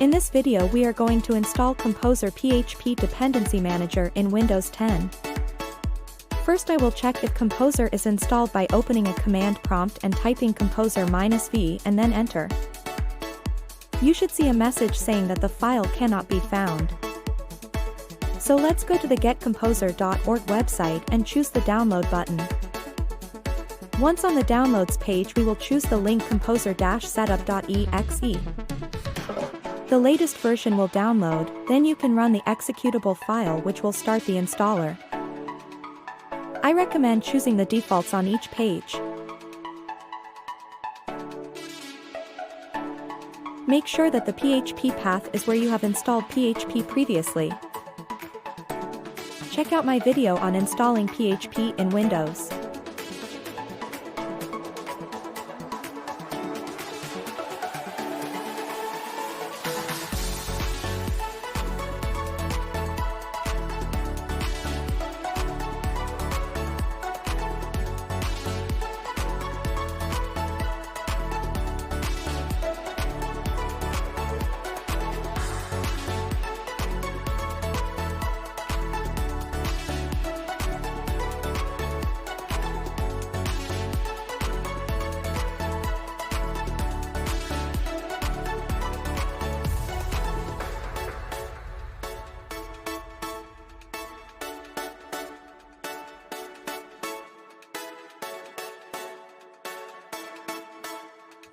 In this video we are going to install Composer PHP Dependency Manager in Windows 10. First I will check if Composer is installed by opening a command prompt and typing Composer-V and then enter. You should see a message saying that the file cannot be found. So let's go to the getcomposer.org website and choose the download button. Once on the downloads page we will choose the link composer-setup.exe. The latest version will download, then you can run the executable file which will start the installer. I recommend choosing the defaults on each page. Make sure that the PHP path is where you have installed PHP previously. Check out my video on installing PHP in Windows.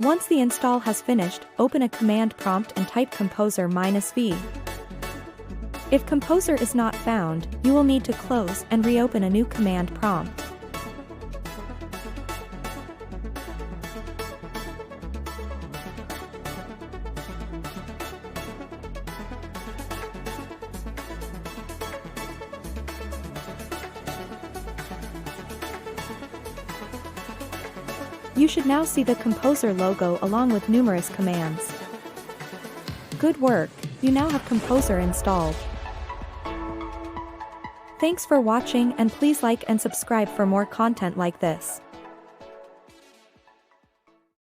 Once the install has finished, open a command prompt and type Composer-V. If Composer is not found, you will need to close and reopen a new command prompt. You should now see the Composer logo along with numerous commands. Good work, you now have Composer installed. Thanks for watching and please like and subscribe for more content like this.